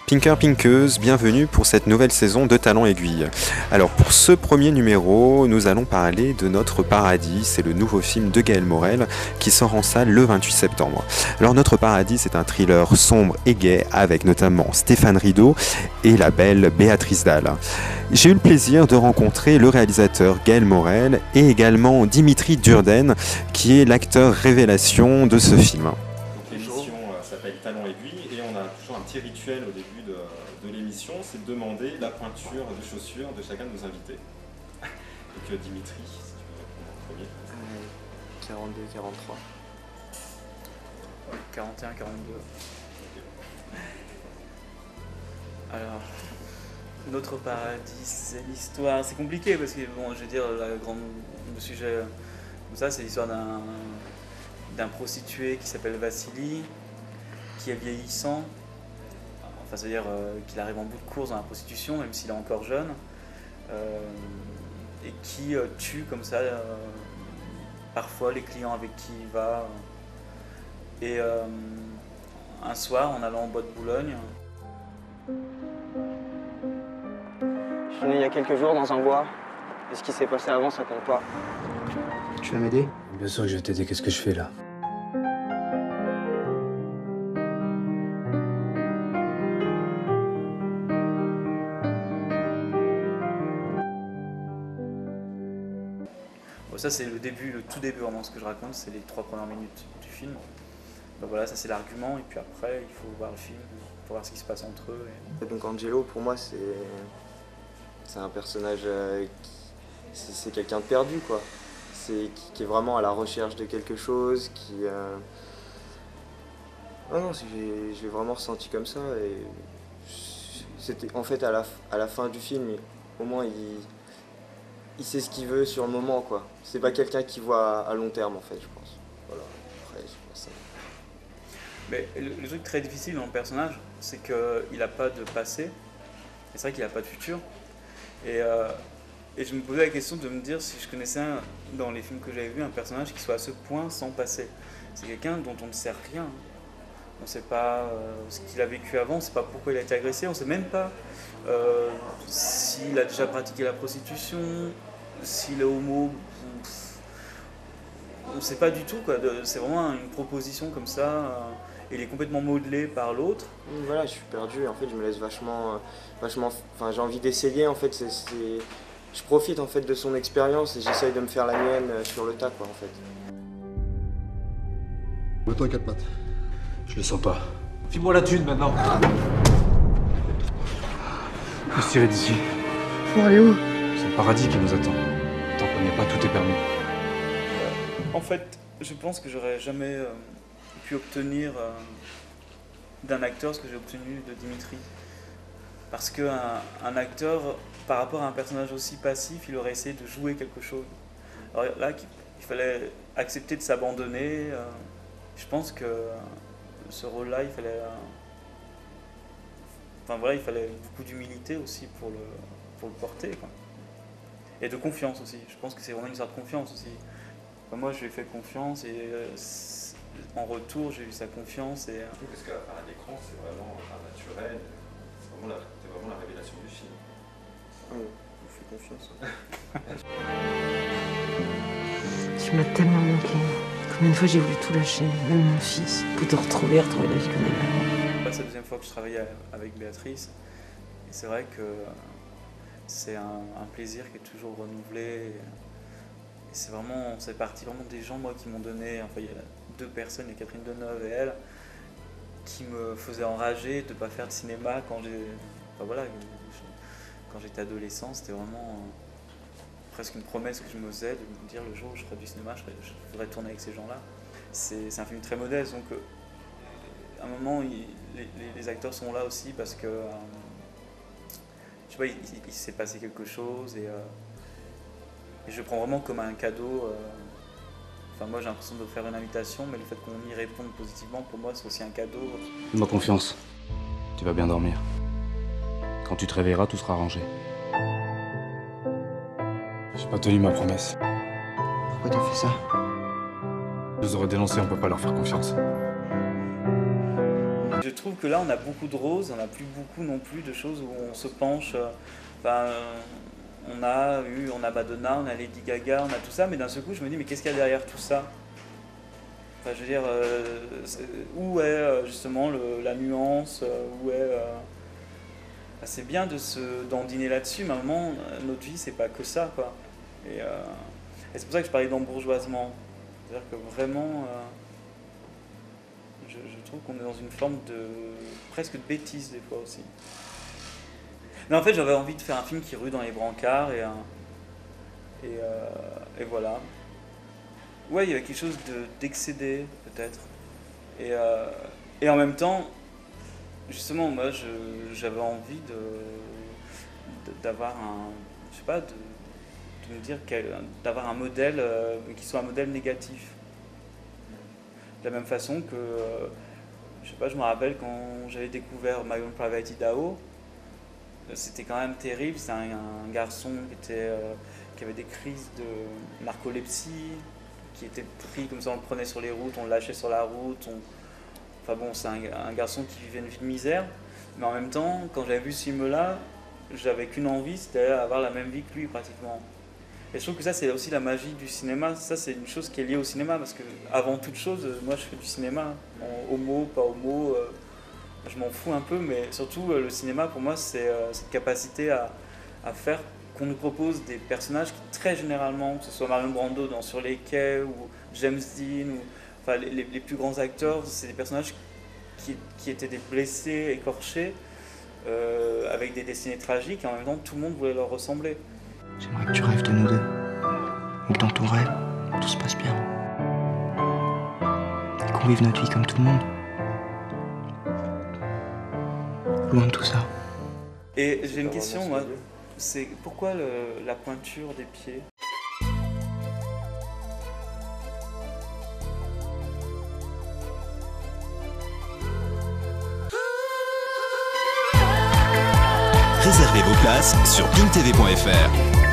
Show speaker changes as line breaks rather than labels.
Pinker Pinkeuses, bienvenue pour cette nouvelle saison de Talent Aiguille. Alors pour ce premier numéro, nous allons parler de Notre Paradis, c'est le nouveau film de Gaël Morel qui sort en salle le 28 septembre. Alors Notre Paradis, c'est un thriller sombre et gai avec notamment Stéphane Rideau et la belle Béatrice Dalle. J'ai eu le plaisir de rencontrer le réalisateur Gaël Morel et également Dimitri Durden qui est l'acteur révélation de ce film. L'émission s'appelle Talent Aiguille et on a toujours un petit rituel au début de l'émission, c'est de demander la pointure de chaussures de chacun de nos invités. Donc Dimitri, si tu veux répondre en premier.
42, 43.
41, 42. Alors, Notre Paradis, c'est l'histoire, c'est compliqué parce que, bon, je veux dire, le sujet comme ça, c'est l'histoire d'un prostitué qui s'appelle Vassili, qui est vieillissant, enfin, c'est-à-dire qu'il arrive en bout de course dans la prostitution, même s'il est encore jeune, et qui tue comme ça parfois les clients avec qui il va. Et un soir, en allant en bois de Boulogne,
Je suis venu il y a quelques jours dans un bois, et ce qui s'est passé avant, ça compte pas.
Tu vas m'aider?
Bien sûr que je vais t'aider, qu'est-ce que je fais là?
bon, ça c'est le début, le tout début vraiment ce que je raconte, c'est les 3 premières minutes du film. Donc voilà, ça c'est l'argument, et puis après il faut voir le film pour voir ce qui se passe entre eux.
Et donc Angelo, pour moi, c'est un personnage c'est quelqu'un de perdu, quoi. Qui est vraiment à la recherche de quelque chose, Ah non, je l'ai vraiment ressenti comme ça, et c'était en fait à la fin du film, au moins il sait ce qu'il veut sur le moment, quoi. C'est pas quelqu'un qui voit à long terme, en fait, je pense. Voilà, après, je pense ça.
Mais le truc très difficile dans le personnage, c'est qu'il n'a pas de passé, et c'est vrai qu'il n'a pas de futur. Et je me posais la question de me dire si je connaissais dans les films que j'avais vus un personnage qui soit à ce point sans passé. C'est quelqu'un dont on ne sait rien. On ne sait pas ce qu'il a vécu avant, on ne sait pas pourquoi il a été agressé, on ne sait même pas s'il a déjà pratiqué la prostitution, s'il est homo. On ne sait pas du tout, quoi. C'est vraiment une proposition comme ça. Il est complètement modelé par l'autre.
Voilà, je suis perdu. En fait, je me laisse vachement. Enfin, j'ai envie d'essayer. En fait, je profite en fait de son expérience et j'essaye de me faire la mienne sur le tas, quoi, en fait.
Mets-toi à 4 pattes.
Je le sens pas.
File-moi la thune maintenant.
Faut se tirer d'ici.
Faut aller où?
C'est le paradis qui nous attend. Tant qu'on n'y est pas, tout est permis.
En fait, je pense que j'aurais jamais pu obtenir d'un acteur ce que j'ai obtenu de Dimitri. Parce qu'un acteur, par rapport à un personnage aussi passif, il aurait essayé de jouer quelque chose. Alors là, il fallait accepter de s'abandonner. Je pense que ce rôle-là, il fallait... Enfin voilà, il fallait beaucoup d'humilité aussi pour le porter, quoi. Et de confiance aussi. Je pense que c'est vraiment une sorte de confiance aussi. Enfin, moi, je lui ai fait confiance et en retour, j'ai eu sa confiance. Et,
Parce qu'à l'écran, c'est vraiment naturel, c'est vraiment la révélation du film.
Oui, je vous fais confiance.
Tu m'as tellement manqué. Combien de fois j'ai voulu tout lâcher, même mon fils, pour te retrouver la vie comme elle.
c'est la deuxième fois que je travaille avec Béatrice. Et c'est vrai que c'est un plaisir qui est toujours renouvelé. Et c'est parti vraiment des gens, moi, qui m'ont donné, enfin, il y a 2 personnes, il y a Catherine Deneuve et elle, qui me faisaient enrager de ne pas faire de cinéma quand j'étais adolescent. C'était vraiment presque une promesse que je me faisais de me dire le jour où je ferai du cinéma, je voudrais tourner avec ces gens-là. C'est un film très modeste, donc à un moment, les acteurs sont là aussi parce que je sais pas, il s'est passé quelque chose et je le prends vraiment comme un cadeau. Enfin, moi j'ai l'impression de faire une invitation, mais le fait qu'on y réponde positivement, pour moi c'est aussi un cadeau.
Fais-moi confiance. Tu vas bien dormir. Quand tu te réveilleras, tout sera rangé. J'ai pas tenu ma promesse.
Pourquoi t'as fait ça?
Je les aurais dénoncés, on peut pas leur faire confiance.
Je trouve que là, on a beaucoup de roses, on n'a plus beaucoup non plus de choses où on se penche. On a Madonna, on a Lady Gaga, on a tout ça, mais d'un seul coup, je me dis, mais qu'est-ce qu'il y a derrière tout ça? Enfin, je veux dire, où est justement la nuance, où est... c'est bien d'en dîner là-dessus, mais à un moment, notre vie, c'est pas que ça, quoi. Et c'est pour ça que je parlais d'embourgeoisement. C'est-à-dire que vraiment, je trouve qu'on est dans une forme de presque de bêtise des fois aussi. Mais en fait, j'avais envie de faire un film qui rue dans les brancards et voilà. Ouais, il y avait quelque chose d'excédé peut-être. Et en même temps, justement, moi, j'avais envie d'avoir je sais pas, de me dire d'avoir un modèle qui soit un modèle négatif. De la même façon que, je sais pas, je me rappelle quand j'avais découvert My Own Private Idaho, c'était quand même terrible. C'est un garçon qui avait des crises de narcolepsie, qui était pris comme ça, on le prenait sur les routes, on le lâchait sur la route. Enfin bon, c'est un garçon qui vivait une vie de misère. Mais en même temps, quand j'avais vu ce film-là, j'avais qu'une envie, c'était avoir la même vie que lui pratiquement. Et je trouve que ça, c'est aussi la magie du cinéma. Ça, c'est une chose qui est liée au cinéma, parce que avant toute chose, moi, je fais du cinéma. Homo, pas homo, je m'en fous un peu, mais surtout, le cinéma, pour moi, c'est cette capacité à faire qu'on nous propose des personnages qui, très généralement, que ce soit Marlon Brando dans Sur les quais, ou James Dean, ou enfin, les plus grands acteurs, c'est des personnages qui étaient des blessés, écorchés, avec des destinées tragiques, et en même temps, tout le monde voulait leur ressembler.
J'aimerais que tu rêves de nous deux. Et que dans ton rêve, tout se passe bien. Et qu'on vive notre vie comme tout le monde. Loin de tout ça.
Et j'ai une question, moi. C'est pourquoi la pointure des pieds?
Réservez vos places sur intv.fr.